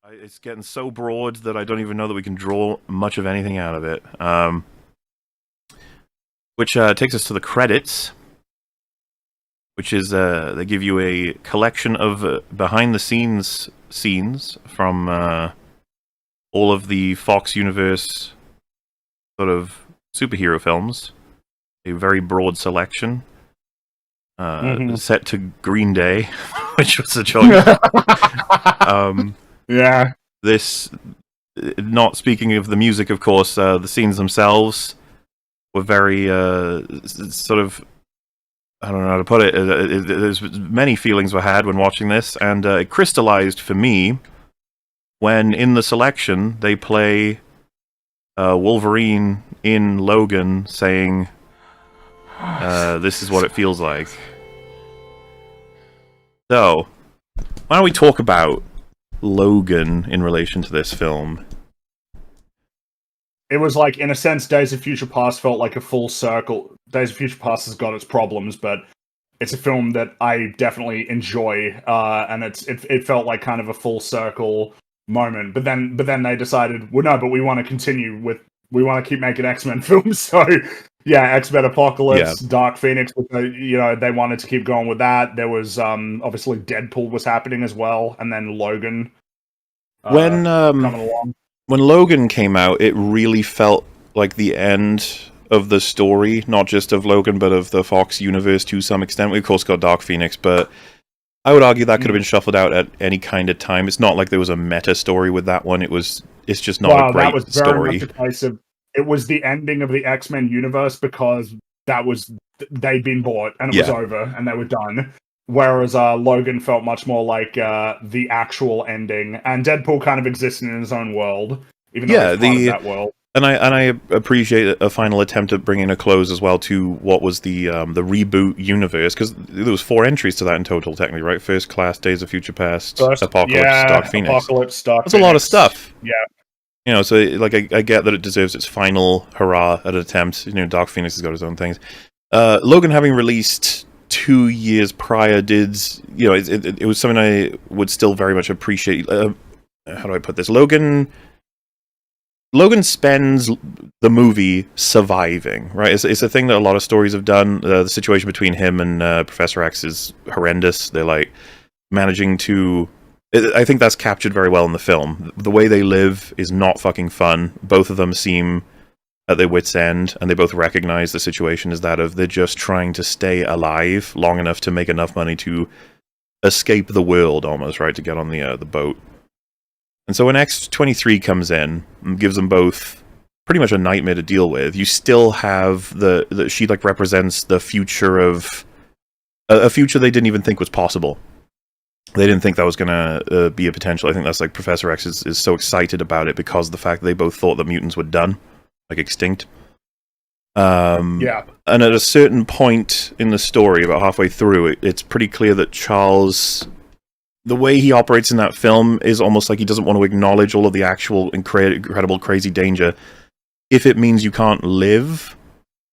It's getting so broad that I don't even know that we can draw much of anything out of it. Which takes us to the credits, which is they give you a collection of behind-the-scenes scenes from all of the Fox Universe sort of superhero films. A very broad selection. Set to Green Day, which was a choice. Yeah. This, not speaking of the music, of course, the scenes themselves were very sort of, I don't know how to put it. There's many feelings were had when watching this, and it crystallized for me when in the selection they play Wolverine in Logan saying, "This is what it feels like." So, why don't we talk about Logan in relation to this film? It was like, in a sense, Days of Future Past felt like a full circle. Days of Future Past has got its problems, but it's a film that I definitely enjoy, and it felt like kind of a full circle moment. But then they decided, well, no, but we want to keep making X-Men films. So yeah, X-Men Apocalypse, yeah. Dark Phoenix. They wanted to keep going with that. There was obviously Deadpool was happening as well, and then Logan coming along. When Logan came out, it really felt like the end of the story, not just of Logan, but of the Fox universe to some extent. We, of course, got Dark Phoenix, but I would argue that could have been shuffled out at any kind of time. It's not like there was a meta story with that one. It's just not a great that was very story. Much a case of, it was the ending of the X-Men universe because they'd been bought and it was over and they were done. Whereas Logan felt much more like the actual ending, and Deadpool kind of existed in his own world, even though he's part of that world. And I appreciate a final attempt at bringing a close as well to what was the reboot universe, because there was 4 entries to that in total, technically, right? First Class, Days of Future Past, Apocalypse, Dark Phoenix. Apocalypse, Dark That's Phoenix. A lot of stuff. Yeah. So like I get that it deserves its final hurrah at an attempt. Dark Phoenix has got its own things. Logan having released 2 years prior it was something I would still very much appreciate. How do I put this? Logan spends the movie surviving, right? It's a thing that a lot of stories have done. The situation between him and Professor X is horrendous. They're like managing to... I think that's captured very well in the film. The way they live is not fucking fun. Both of them seem at their wits' end, and they both recognize the situation is that of they're just trying to stay alive long enough to make enough money to escape the world, almost, right? To get on the boat. And so when X-23 comes in and gives them both pretty much a nightmare to deal with, you still have she like represents the future of a future they didn't even think was possible. They didn't think that was going to be a potential. I think that's like Professor X is so excited about it because of the fact that they both thought that mutants were done, like extinct. And at a certain point in the story, about halfway through, it's pretty clear that Charles... The way he operates in that film is almost like he doesn't want to acknowledge all of the actual incredible, crazy danger if it means you can't live,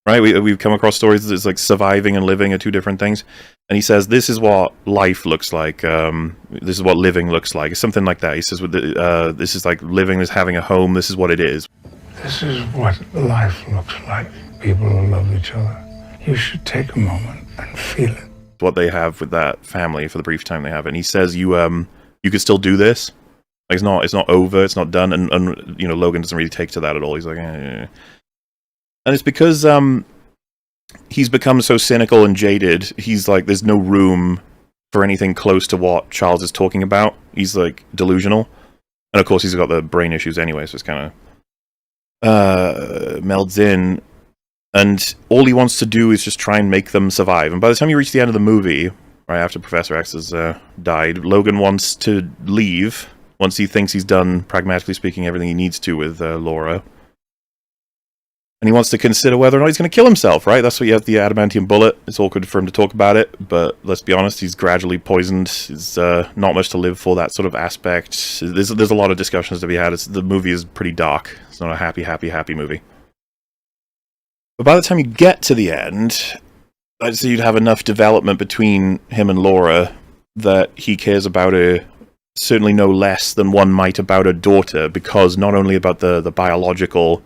right? We've come across stories that it's like surviving and living are 2 different things. And he says, this is what life looks like. This is what living looks like. It's something like that. He says, this is like living, this having a home. This is what it is. This is what life looks like. People who love each other. You should take a moment and feel it. What they have with that family for the brief time they have, and he says you could still do this. Like it's not over, it's not done, and Logan doesn't really take to that at all. He's like, and it's because he's become so cynical and jaded. He's like, there's no room for anything close to what Charles is talking about. He's like delusional, and of course he's got the brain issues anyway, so it's kind of melds in. And all he wants to do is just try and make them survive. And by the time you reach the end of the movie, right after Professor X has died, Logan wants to leave once he thinks he's done, pragmatically speaking, everything he needs to with Laura. And he wants to consider whether or not he's going to kill himself, right? That's what you have, the adamantium bullet. It's awkward for him to talk about it, but let's be honest, he's gradually poisoned. There's not much to live for, that sort of aspect. There's a lot of discussions to be had. The movie is pretty dark. It's not a happy movie. But by the time you get to the end, I'd say you'd have enough development between him and Laura that he cares about her certainly no less than one might about a daughter, because not only about the biological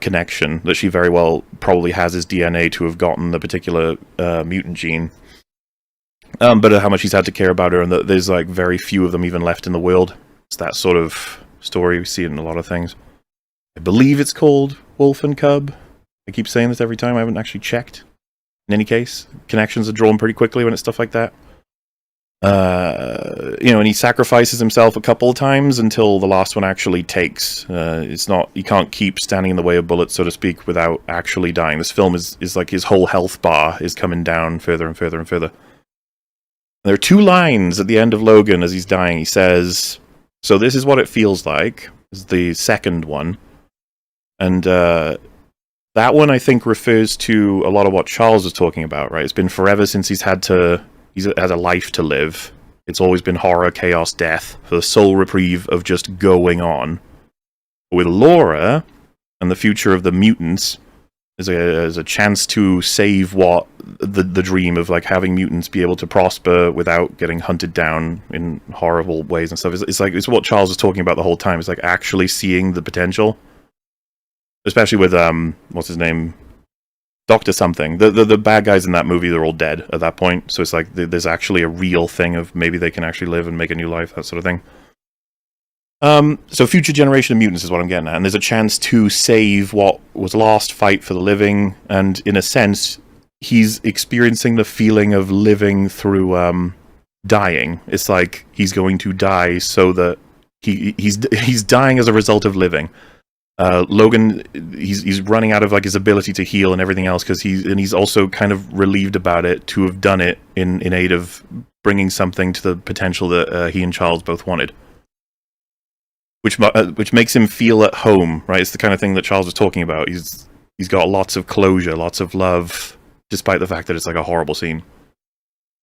connection that she very well probably has his DNA to have gotten the particular mutant gene, but how much he's had to care about her, and that there's like very few of them even left in the world. It's that sort of story we see it in a lot of things. I believe it's called Wolf and Cub. I keep saying this every time. I haven't actually checked. In any case, connections are drawn pretty quickly when it's stuff like that. And he sacrifices himself a couple of times until the last one actually takes. You can't keep standing in the way of bullets, so to speak, without actually dying. This film is like his whole health bar is coming down further and further and further. And there are 2 lines at the end of Logan as he's dying. He says, "So this is what it feels like," is the second one. And that one, I think, refers to a lot of what Charles was talking about, right? It's been forever since he's had a life to live. It's always been horror, chaos, death, for the sole reprieve of just going on. With Laura, and the future of the mutants, is a chance to save what the dream of like having mutants be able to prosper without getting hunted down in horrible ways and stuff. It's what Charles was talking about the whole time. It's like actually seeing the potential. Especially with what's his name, Doctor something. The bad guys in that movie, they're all dead at that point. So it's like there's actually a real thing of maybe they can actually live and make a new life, that sort of thing. So future generation of mutants is what I'm getting at, and there's a chance to save what was lost, fight for the living, and in a sense, he's experiencing the feeling of living through dying. It's like he's going to die so that he's dying as a result of living. Logan, he's running out of like his ability to heal and everything else because he's also kind of relieved about it to have done it in aid of bringing something to the potential that he and Charles both wanted, which makes him feel at home, right? It's the kind of thing that Charles was talking about. He's got lots of closure, lots of love, despite the fact that it's like a horrible scene.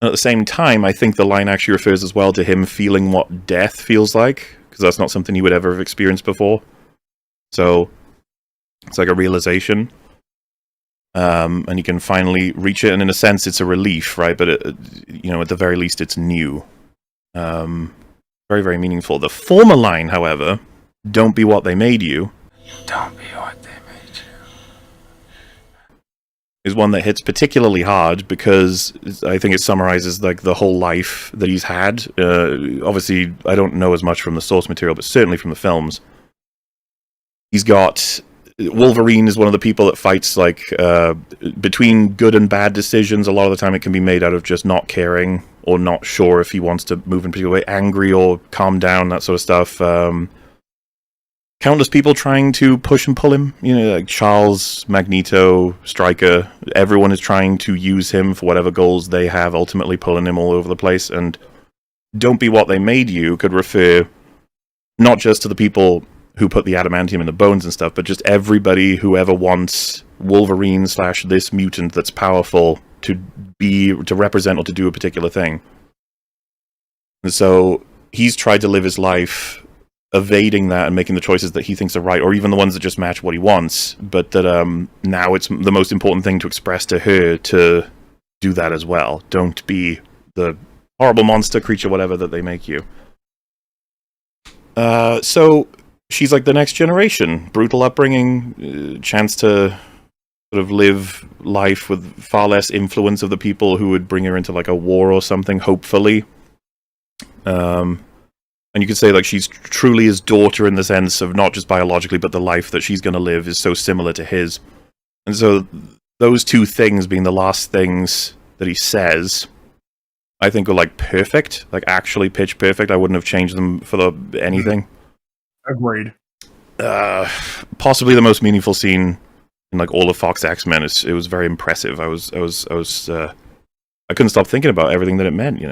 And at the same time, I think the line actually refers as well to him feeling what death feels like, because that's not something he would ever have experienced before. So it's like a realization, and you can finally reach it. And in a sense, it's a relief, right? But at the very least, it's new. Very, very meaningful. The former line, however, "Don't be what they made you." Don't be what they made you. Is one that hits particularly hard because I think it summarizes like the whole life that he's had. Obviously, I don't know as much from the source material, but certainly from the films. He's got Wolverine is one of the people that fights like between good and bad decisions. A lot of the time it can be made out of just not caring or not sure if he wants to move in a particular way, angry or calm down, that sort of stuff. Countless people trying to push and pull him, like Charles, Magneto, Stryker. Everyone is trying to use him for whatever goals they have, ultimately pulling him all over the place. And "Don't be what they made you" could refer not just to the people who put the adamantium in the bones and stuff, but just everybody who ever wants Wolverine / this mutant that's powerful to represent or to do a particular thing. And so he's tried to live his life evading that and making the choices that he thinks are right, or even the ones that just match what he wants, but that now it's the most important thing to express to her to do that as well. Don't be the horrible monster, creature, whatever that they make you. So she's like the next generation. Brutal upbringing, chance to sort of live life with far less influence of the people who would bring her into like a war or something, hopefully. And you could say like she's truly his daughter in the sense of not just biologically, but the life that she's going to live is so similar to his. And so those two things being the last things that he says, I think are like perfect, like actually pitch perfect. I wouldn't have changed them for anything. Agreed. Possibly the most meaningful scene in like all of Fox X-Men. It was very impressive. I couldn't stop thinking about everything that it meant,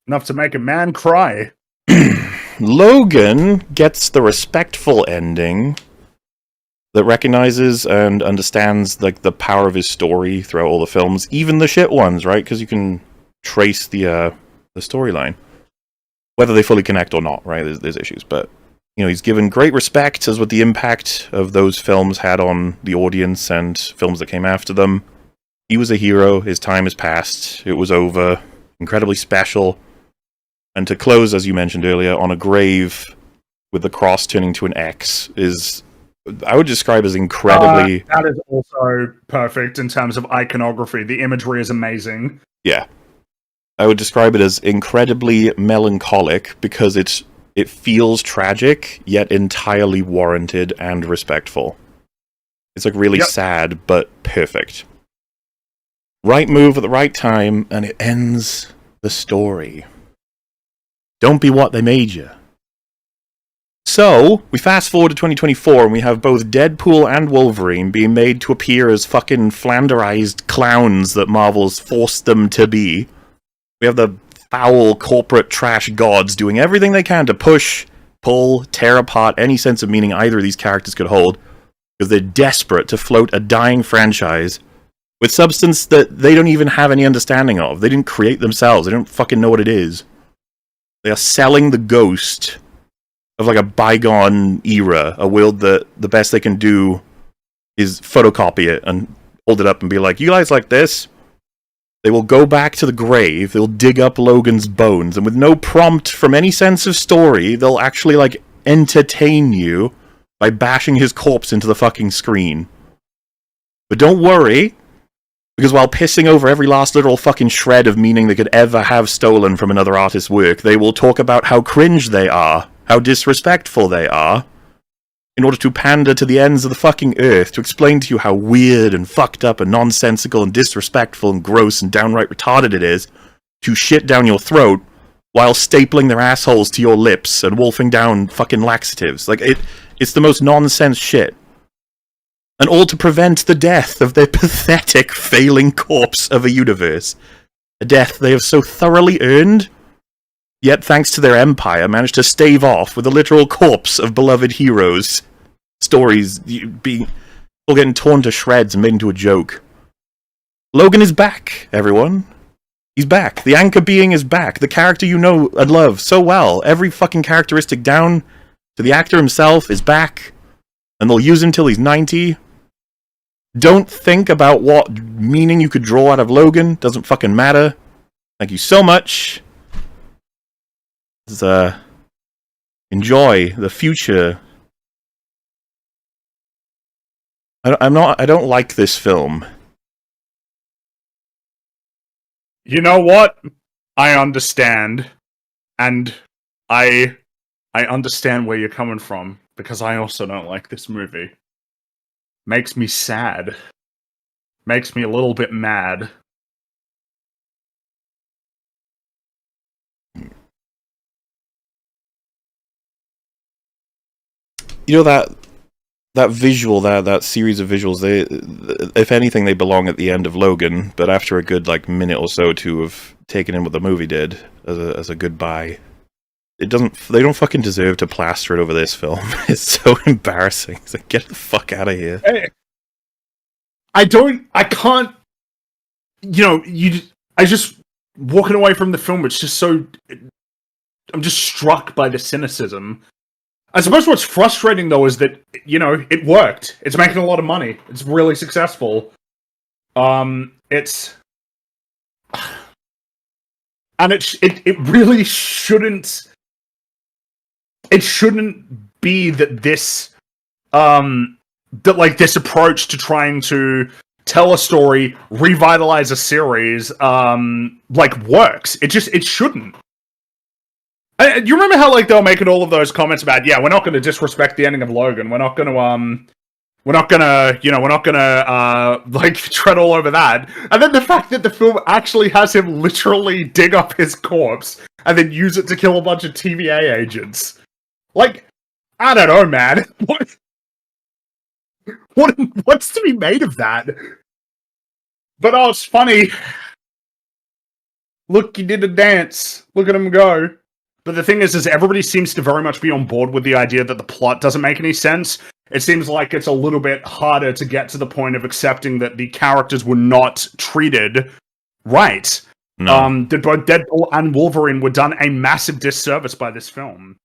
Enough to make a man cry. Logan gets the respectful ending that recognizes and understands like the power of his story throughout all the films, even the shit ones, right? Because you can trace the storyline, whether they fully connect or not, right? There's issues, but he's given great respect as what the impact of those films had on the audience and films that came after them. He was a hero. His time has passed. It was over. Incredibly special. And to close, as you mentioned earlier, on a grave with the cross turning to an X is, I would describe as incredibly... that is also perfect in terms of iconography. The imagery is amazing. Yeah. I would describe it as incredibly melancholic because it feels tragic, yet entirely warranted and respectful. It's like really sad, but perfect. Right move at the right time, and it ends the story. Don't be what they made you. So, we fast forward to 2024, and we have both Deadpool and Wolverine being made to appear as fucking flanderized clowns that Marvel's forced them to be. We have the foul corporate trash gods doing everything they can to push, pull, tear apart any sense of meaning either of these characters could hold, because they're desperate to float a dying franchise with substance that they don't even have any understanding of. They didn't create themselves. They don't fucking know what it is. They are selling the ghost of like a bygone era, a world that the best they can do is photocopy it and hold it up and be like, you guys like this? They will go back to the grave, they'll dig up Logan's bones, and with no prompt from any sense of story, they'll actually like entertain you by bashing his corpse into the fucking screen. But don't worry, because while pissing over every last literal fucking shred of meaning they could ever have stolen from another artist's work, they will talk about how cringe they are, how disrespectful they are, in order to pander to the ends of the fucking earth, to explain to you how weird and fucked up and nonsensical and disrespectful and gross and downright retarded it is to shit down your throat while stapling their assholes to your lips and wolfing down fucking laxatives. Like, it's the most nonsense shit. And all to prevent the death of their pathetic, failing corpse of a universe. A death they have so thoroughly earned, yet thanks to their empire managed to stave off with the literal corpse of beloved heroes. Stories being all getting torn to shreds and made into a joke. Logan is back, everyone. He's back. The anchor being is back. The character you know and love so well. Every fucking characteristic down to the actor himself is back. And they'll use him till he's 90. Don't think about what meaning you could draw out of Logan. Doesn't fucking matter. Thank you so much. Enjoy the future. I don't like this film. You know what? I understand. And I understand where you're coming from, because I also don't like this movie. Makes me sad. Makes me a little bit mad. You know that visual, that series of visuals, they, if anything, they belong at the end of Logan, but after a good like minute or so to have taken in what the movie did as a goodbye, they don't fucking deserve to plaster it over this film. It's so embarrassing. It's like, get the fuck out of here. Hey, I can't, I just, walking away from the film, it's just so, I'm just struck by the cynicism. I suppose what's frustrating, though, is that, it worked. It's making a lot of money. It's really successful. And it really shouldn't, it shouldn't be that this, this approach to trying to tell a story, revitalize a series, works. It shouldn't. You remember how they were making all of those comments about, we're not going to disrespect the ending of Logan. We're not going to tread all over that. And then the fact that the film actually has him literally dig up his corpse and then use it to kill a bunch of TVA agents. I don't know, man. What's to be made of that? But it's funny. Look, he did a dance. Look at him go. But the thing is everybody seems to very much be on board with the idea that the plot doesn't make any sense. It seems like it's a little bit harder to get to the point of accepting that the characters were not treated right. No. That both Deadpool and Wolverine were done a massive disservice by this film.